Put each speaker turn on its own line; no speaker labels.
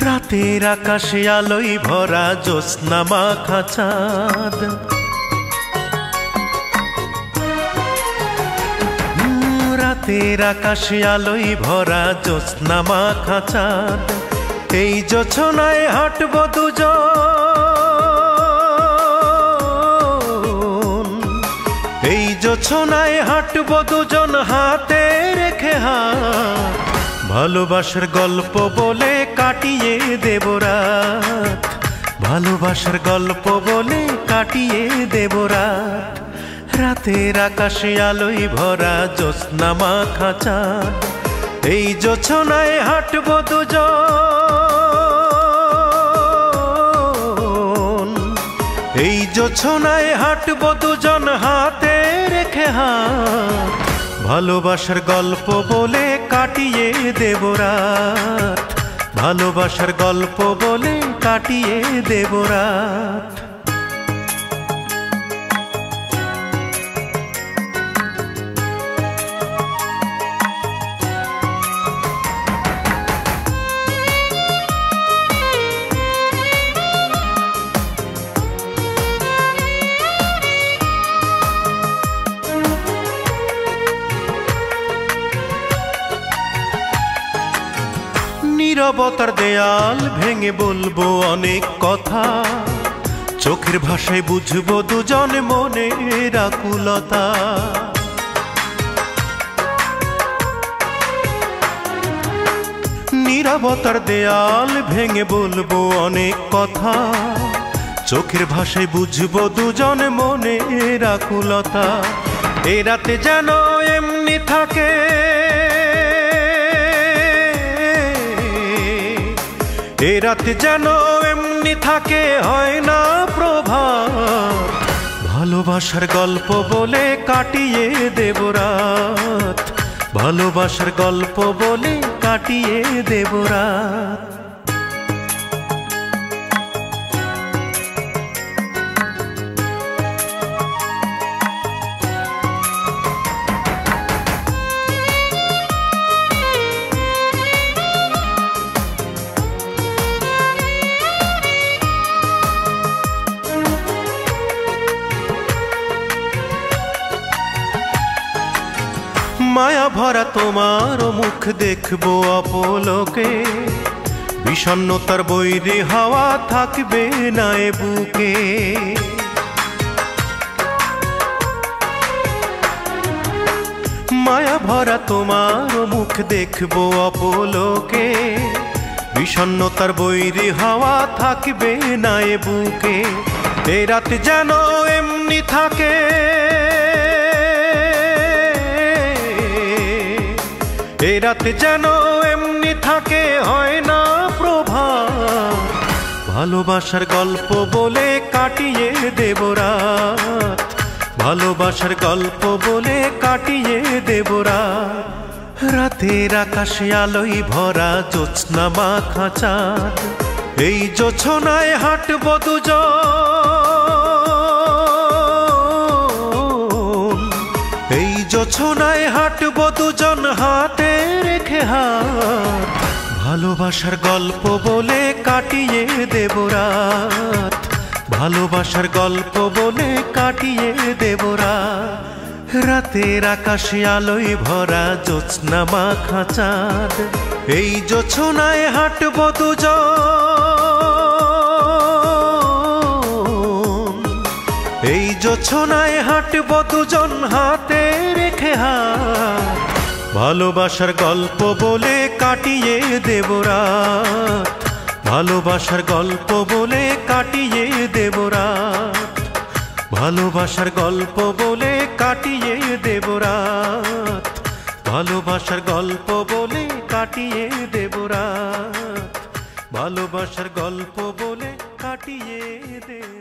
রাতের আকাশে আলোয় ভরা জ্যোৎস্না মাখা চাঁদ, রাতের আকাশে আলোয় ভরা জ্যোৎস্না মাখা চাঁদ। এই জোছনায় হাঁটব দুজন, এই জোছনায় হাঁটব দুজন হাতে রেখে হাত। ভালোবাসার গল্প বলে কাটিয়ে দেব রাত, ভালোবাসার গল্প বলে কাটিয়ে দেব রাত। রাতের আকাশে আলোয় ভরা জ্যোৎস্না মাখা চাঁদ, এই জোছনায় হাঁটব দুজন, এই জোছনায় হাঁটব দুজন হাতে রেখে হাত। ভালোবাসার গল্প বলে কাটিয়ে দেব রাত, ভালোবাসার গল্প বলে কাটিয়ে দেব রাত। নীরবতার দেয়াল ভেঙে বলবো অনেক কথা, চোখের ভাষায় বুঝবো দুজন মনের আকুলতা। নীরবতার দেয়াল ভেঙে বলবো অনেক কথা, চোখের ভাষায় বুঝবো দুজন মনের আকুলতা। এ রাতে যেন এমনি থাকে, এ রাতে যেন এমনি থাকে, হয় না প্রভাত। ভালোবাসার গল্প বলে কাটিয়ে দেব রাত, ভালোবাসার গল্প বলে কাটিয়ে দেব রাত। মায়া ভরা তোমার মুখ দেখবো অপলোকে, বিষণ্ণতার বৈরী হাওয়া থাকবে না এ বুকে। মায়া ভরা তোমার মুখ দেখবো অপলোকে, বিষণ্ণতার বৈরী হাওয়া থাকবে না এ বুকে। এ রাত যেন এমনি থাকে, এ রাতে যেন এমনি থাকে, হয় না প্রভাত। ভালোবাসার গল্প বলে কাটিয়ে দেব রাত, ভালোবাসার গল্প বলে কাটিয়ে দেব রাত। রাতের আকাশে আলোয় ভরা জ্যোৎস্না মাখা চাঁদ, এই জোছনায় হাঁটব দুজন, এই জোছনায় হাঁটব দুজন হাতে রেখে হাত। ভালোবাসার গল্প বলে কাটিয়ে দেব রাত, ভালোবাসার গল্প বলে কাটিয়ে দেব রাত। রাতের আকাশে আলোয় ভরা জ্যোৎস্না মাখা চাঁদ, এই জোছনায় হাঁটব দুজন, এই জোছনায় হাঁটব দুজন হাতে রেখে হাত। ভালোবাসার গল্প বলে কাটিয়ে দেব রাত, ভালোবাসার গল্প বলে কাটিয়ে দেব রাত, ভালোবাসার গল্প বলে কাটিয়ে দেব রাত, ভালোবাসার গল্প বলে কাটিয়ে দেব রাত, ভালোবাসার গল্প বলে কাটিয়ে দেব।